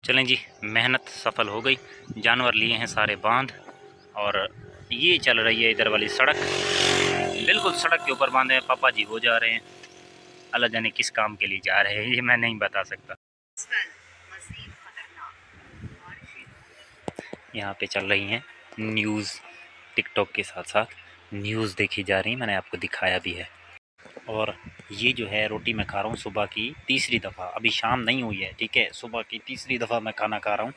चलें जी, मेहनत सफल हो गई। जानवर लिए हैं सारे बांध और ये चल रही है इधर वाली सड़क। बिल्कुल सड़क के ऊपर बांधे हैं। पापा जी वो जा रहे हैं, अल्लाह जाने किस काम के लिए जा रहे हैं, ये मैं नहीं बता सकता। यहाँ पे चल रही हैं न्यूज़, टिकटॉक के साथ साथ न्यूज़ देखी जा रही है, मैंने आपको दिखाया भी है। और ये जो है रोटी मैं खा रहा हूँ सुबह की तीसरी दफ़ा, अभी शाम नहीं हुई है, ठीक है, सुबह की तीसरी दफ़ा मैं खाना खा रहा हूँ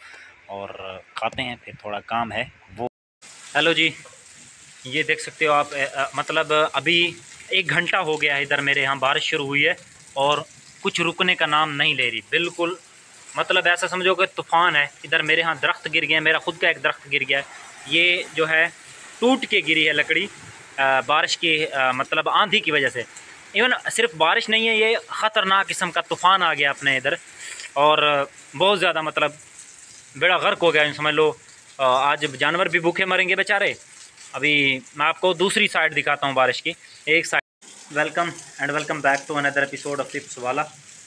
और खाते हैं, फिर थोड़ा काम है वो। हेलो जी, ये देख सकते हो आप, मतलब अभी 1 घंटा हो गया है इधर मेरे यहाँ बारिश शुरू हुई है और कुछ रुकने का नाम नहीं ले रही बिल्कुल। मतलब ऐसा समझो कि तूफ़ान है इधर। मेरे यहाँ दरख्त गिर गए हैं, मेरा खुद का एक दरख्त गिर गया है, ये जो है टूट के गिरी है लकड़ी बारिश की, मतलब आंधी की वजह से। इवन सिर्फ बारिश नहीं है, ये ख़तरनाक किस्म का तूफ़ान आ गया अपने इधर और बहुत ज़्यादा मतलब बेड़ा गर्क हो गया, समझ लो। आज जानवर भी भूखे मरेंगे बेचारे। अभी मैं आपको दूसरी साइड दिखाता हूँ बारिश की, एक side. Welcome and welcome back to another episode of tips वाला।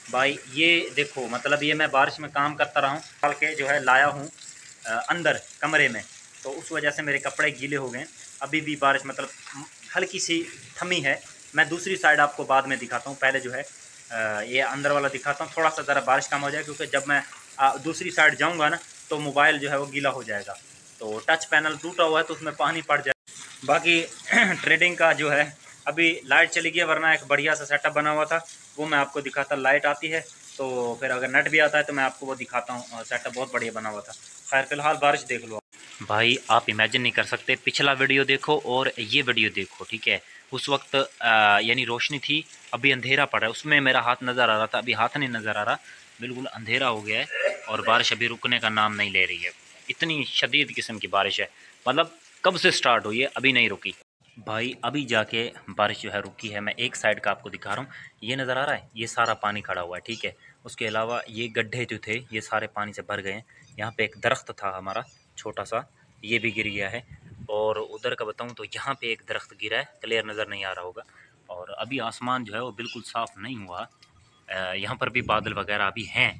भाई ये देखो, मतलब ये मैं बारिश में काम करता रहा हूँ, डाल के जो है लाया हूँ अंदर कमरे में, तो उस वजह से मेरे कपड़े गीले हो गए। अभी भी बारिश मतलब हल्की सी थमी है। मैं दूसरी साइड आपको बाद में दिखाता हूँ, पहले जो है ये अंदर वाला दिखाता हूँ। थोड़ा सा ज़रा बारिश कम हो जाए, क्योंकि जब मैं दूसरी साइड जाऊँगा ना तो मोबाइल जो है वो गीला हो जाएगा। तो टच पैनल टूटा हुआ है तो उसमें पानी पड़ जाए। बाकी ट्रेडिंग का जो है, अभी लाइट चली गई, वरना एक बढ़िया सा सेटअप बना हुआ था, वो मैं आपको दिखाता। लाइट आती है तो फिर अगर नेट भी आता है तो मैं आपको वो दिखाता हूँ। सेटअप बहुत बढ़िया बना हुआ था। खैर फिलहाल बारिश देख लो भाई, आप इमेजिन नहीं कर सकते। पिछला वीडियो देखो और ये वीडियो देखो, ठीक है। उस वक्त यानी रोशनी थी, अभी अंधेरा पड़ रहा है। उसमें मेरा हाथ नज़र आ रहा था, अभी हाथ नहीं नज़र आ रहा, बिल्कुल अंधेरा हो गया है और बारिश अभी रुकने का नाम नहीं ले रही है। इतनी शदीद किस्म की बारिश है, मतलब कब से स्टार्ट हुई है, अभी नहीं रुकी भाई। अभी जाके बारिश जो है रुकी है। मैं एक साइड का आपको दिखा रहा हूँ, ये नज़र आ रहा है, ये सारा पानी खड़ा हुआ है, ठीक है। उसके अलावा ये गड्ढे जो थे ये सारे पानी से भर गए हैं। यहाँ पे एक दरख्त था हमारा छोटा सा, ये भी गिर गया है। और उधर का बताऊँ तो यहाँ पे एक दरख्त गिरा है, क्लियर नज़र नहीं आ रहा होगा। और अभी आसमान जो है वो बिल्कुल साफ़ नहीं हुआ, यहाँ पर भी बादल वगैरह अभी हैं।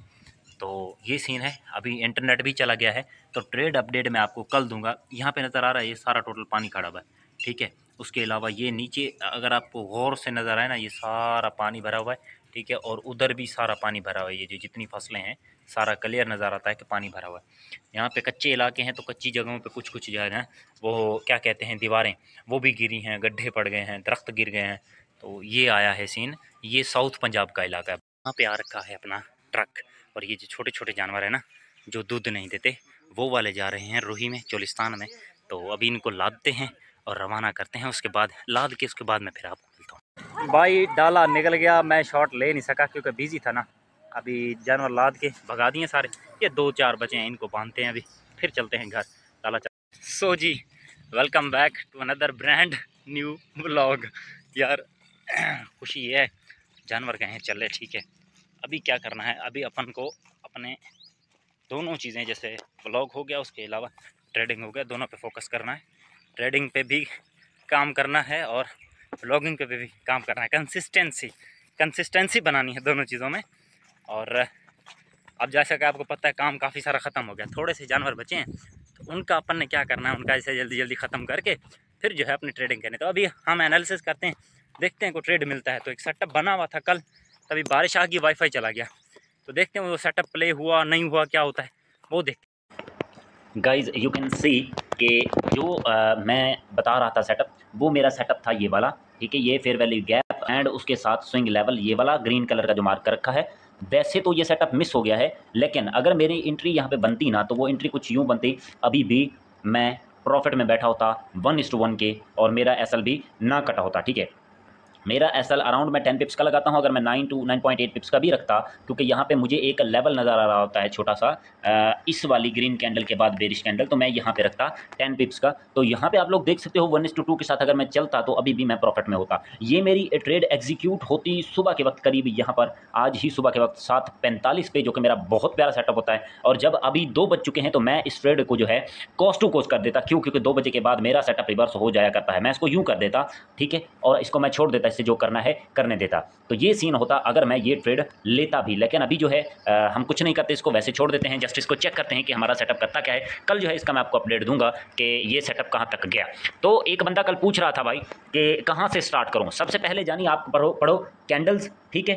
तो ये सीन है। अभी इंटरनेट भी चला गया है, तो ट्रेड अपडेट मैं आपको कल दूंगा। यहाँ पे नज़र आ रहा है ये सारा टोटल पानी खड़ा हुआ है, ठीक है। उसके अलावा ये नीचे अगर आपको गौर से नज़र आए ना, ये सारा पानी भरा हुआ है, ठीक है। और उधर भी सारा पानी भरा हुआ है, ये जो जितनी फसलें हैं सारा क्लियर नज़र आता है कि पानी भरा हुआ है। यहाँ पे कच्चे इलाके हैं, तो कच्ची जगहों पे कुछ कुछ जो है ना, वो क्या कहते हैं, दीवारें वो भी गिरी हैं, गड्ढे पड़ गए हैं, दरख्त गिर गए हैं। तो ये आया है सीन। ये साउथ पंजाब का इलाका है। वहाँ पे आ रखा है अपना ट्रक, और ये जो छोटे छोटे जानवर है ना जो दूध नहीं देते, वो वाले जा रहे हैं रूही में, चोलिस्तान में। तो अभी इनको लादते हैं और रवाना करते हैं। उसके बाद लाद के उसके बाद मैं फिर आपको मिलता हूँ। भाई डाला निकल गया, मैं शॉट ले नहीं सका क्योंकि बिजी था ना। अभी जानवर लाद के भगा दिए सारे, ये 2-4 बचे हैं, इनको बांधते हैं, अभी फिर चलते हैं घर। डाला चल। सो जी, welcome back to another brand new vlog. यार खुशी ये है, जानवर कहें चले, ठीक है। अभी क्या करना है, अभी अपन को अपने दोनों चीज़ें, जैसे व्लॉग हो गया उसके अलावा ट्रेडिंग हो गया, दोनों पे फोकस करना है। ट्रेडिंग पे भी काम करना है और व्लॉगिंग पे भी काम करना है। कंसिस्टेंसी बनानी है दोनों चीज़ों में। और अब जैसा कि आपको पता है काम काफ़ी सारा ख़त्म हो गया, थोड़े से जानवर बचे हैं, तो उनका अपन ने क्या करना है, उनका ऐसे जल्दी जल्दी ख़त्म करके फिर जो है अपनी ट्रेडिंग करनी। तो अभी हम एनालिसिस करते हैं, देखते हैं कोई ट्रेड मिलता है। तो एक सेटअप बना हुआ था कल, तभी बारिश आ गई, वाईफाई चला गया। तो देखते हैं वो सेटअप प्ले हुआ नहीं हुआ, क्या होता है वो देखते हैं। गाइज यू कैन सी कि जो मैं बता रहा था सेटअप, वो मेरा सेटअप था ये वाला, ठीक है। ये फेयर वैल्यू गैप एंड उसके साथ स्विंग लेवल, ये वाला ग्रीन कलर का जो मार्क कर रखा है। वैसे तो ये सेटअप मिस हो गया है, लेकिन अगर मेरी एंट्री यहाँ पे बनती ना, तो वो एंट्री कुछ यूँ बनती, अभी भी मैं प्रॉफिट में बैठा होता 1:1 के, और मेरा एसएल भी ना कटा होता, ठीक है। मेरा एसएल अराउंड मैं 10 पिप्स का लगाता हूं, अगर मैं 9 to 9.8 पिप्स का भी रखता, क्योंकि यहाँ पे मुझे एक लेवल नज़र आ रहा होता है छोटा सा, इस वाली ग्रीन कैंडल के बाद बेरिश कैंडल, तो मैं यहाँ पे रखता 10 पिप्स का। तो यहाँ पे आप लोग देख सकते हो 1:2 के साथ अगर मैं चलता तो अभी भी मैं प्रॉफिट में होता। ये मेरी ट्रेड एग्जीक्यूट होती सुबह के वक्त, करीब यहाँ पर आज ही सुबह के वक्त 7:45 पे, जो कि मेरा बहुत प्यारा सेटअप होता है। और जब अभी 2 बज चुके हैं तो मैं इस ट्रेड को जो है कॉस्ट टू कॉस्ट कर देता। क्यों? क्योंकि 2 बजे के बाद मेरा सेटअप रिवर्स हो जाया करता है। मैं इसको यूँ कर देता, ठीक है, और इसको मैं छोड़ देता जैसे जो करना है करने देता। तो ये सीन होता अगर मैं ये ट्रेड लेता भी। लेकिन अभी जो है हम कुछ नहीं करते, इसको वैसे छोड़ देते हैं, जस्ट इसको चेक करते हैं कि हमारा सेटअप करता क्या है। कल जो है इसका मैं आपको अपडेट दूंगा कि ये सेटअप कहाँ तक गया। तो एक बंदा कल पूछ रहा था भाई कि कहाँ से स्टार्ट करूँ। सबसे पहले जानिए आप पढ़ो कैंडल्स, ठीक है,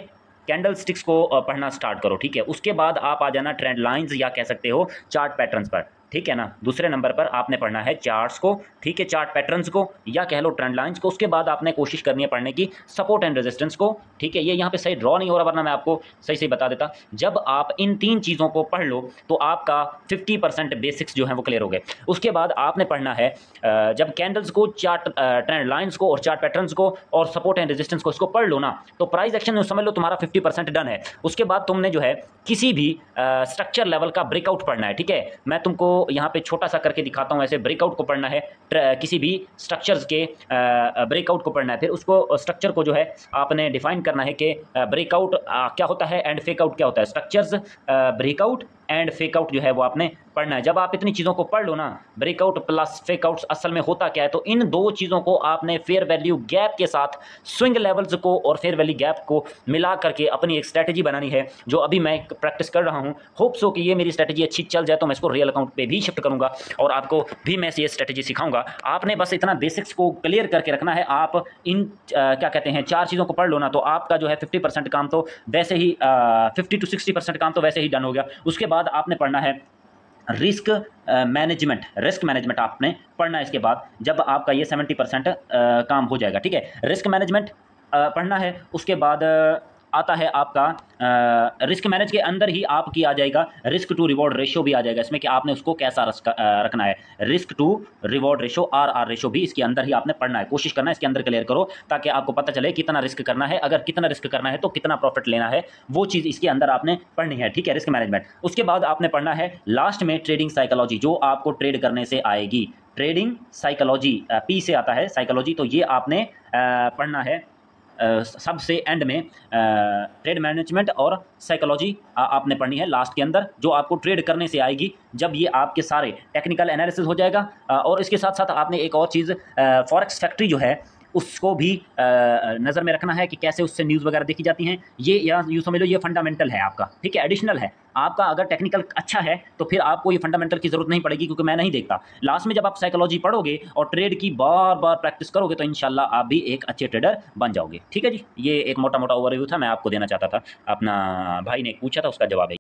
कैंडल स्टिक्स को पढ़ना स्टार्ट करो, ठीक है। उसके बाद आप आ जाना ट्रेंड लाइंस या कह सकते हो चार्ट पैटर्न्स पर, ठीक है ना। दूसरे नंबर पर आपने पढ़ना है चार्ट्स को, ठीक है, चार्ट पैटर्न्स को या कह लो ट्रेंड लाइंस को। उसके बाद आपने कोशिश करनी है पढ़ने की सपोर्ट एंड रेजिस्टेंस को, ठीक है। ये यहाँ पे सही ड्रॉ नहीं हो रहा वरना मैं आपको सही सही बता देता। जब आप इन 3 चीज़ों को पढ़ लो तो आपका 50% बेसिक्स जो है वो क्लियर हो गए। उसके बाद आपने पढ़ना है जब कैंडल्स को, चार्ट ट्रेंड लाइंस को और चार्ट पैटर्न्स को और सपोर्ट एंड रेजिस्टेंस को इसको पढ़ लो ना, तो प्राइस एक्शन समझ लो तुम्हारा 50% डन है। उसके बाद तुमने जो है किसी भी स्ट्रक्चर लेवल का ब्रेकआउट पढ़ना है, ठीक है। मैं तुमको यहाँ पे छोटा सा करके दिखाता हूँ। ऐसे ब्रेकआउट को पढ़ना है, किसी भी स्ट्रक्चर्स के ब्रेकआउट को पढ़ना है। फिर उसको स्ट्रक्चर को जो है आपने डिफाइन करना है कि ब्रेकआउट क्या होता है एंड फेकआउट क्या होता है। स्ट्रक्चर्स, ब्रेकआउट एंड फेकआउट जो है वो आपने पढ़ना है। जब आप इतनी चीज़ों को पढ़ लो ना, ब्रेकआउट प्लस फेकआउट्स असल में होता क्या है, तो इन 2 चीज़ों को आपने फेयर वैल्यू गैप के साथ स्विंग लेवल्स को और फेयर वैल्यू गैप को मिला करके अपनी एक स्ट्रैटेजी बनानी है, जो अभी मैं प्रैक्टिस कर रहा हूँ। होप्स हो कि ये मेरी स्ट्रैटेजी अच्छी चल जाए तो मैं इसको रियल अकाउंट पे भी शिफ्ट करूँगा और आपको भी मैं ये स्ट्रैटेजी सिखाऊंगा। आपने बस इतना बेसिक्स को क्लियर करके रखना है। आप इन क्या कहते हैं 4 चीज़ों को पढ़ लो ना, तो आपका जो है 50% काम तो वैसे ही 50 to 60% काम तो वैसे ही डन हो गया। उसके बाद आपने पढ़ना है रिस्क मैनेजमेंट। रिस्क मैनेजमेंट आपने पढ़ना है इसके बाद, जब आपका ये 70% काम हो जाएगा, ठीक है। रिस्क मैनेजमेंट पढ़ना है। उसके बाद आता है आपका रिस्क मैनेज के अंदर ही आपकी आ जाएगा रिस्क टू रिवॉर्ड रेशो भी आ जाएगा इसमें, कि आपने उसको कैसा रखना है। Risk to reward ratio, R ratio भी इसके अंदर ही आपने पढ़ना है। कोशिश करना है इसके अंदर क्लियर करो ताकि आपको पता चले कितना रिस्क करना है, अगर कितना रिस्क करना है तो कितना प्रॉफिट लेना है, वो चीज़ इसके अंदर आपने पढ़नी है, ठीक है। Risk management. उसके बाद आपने पढ़ना है लास्ट में ट्रेडिंग साइकोलॉजी, जो आपको ट्रेड करने से आएगी। ट्रेडिंग साइकोलॉजी, पी से आता है साइकोलॉजी, तो ये आपने पढ़ना है सबसे एंड में। ट्रेड मैनेजमेंट और साइकोलॉजी आपने पढ़नी है लास्ट के अंदर, जो आपको ट्रेड करने से आएगी जब ये आपके सारे टेक्निकल एनालिसिस हो जाएगा। और इसके साथ साथ आपने एक और चीज़ फॉरेक्स फैक्ट्री जो है उसको भी नज़र में रखना है कि कैसे उससे न्यूज़ वगैरह देखी जाती हैं। ये या यूँ समझ लो ये फंडामेंटल है आपका, ठीक है, एडिशनल है आपका। अगर टेक्निकल अच्छा है तो फिर आपको ये फंडामेंटल की ज़रूरत नहीं पड़ेगी, क्योंकि मैं नहीं देखता। लास्ट में जब आप साइकोलॉजी पढ़ोगे और ट्रेड की बार बार प्रैक्टिस करोगे तो इंशाल्लाह आप भी एक अच्छे ट्रेडर बन जाओगे, ठीक है जी। ये एक मोटा मोटा ओवरव्यू था, मैं आपको देना चाहता था। अपना भाई ने पूछा था, उसका जवाब है।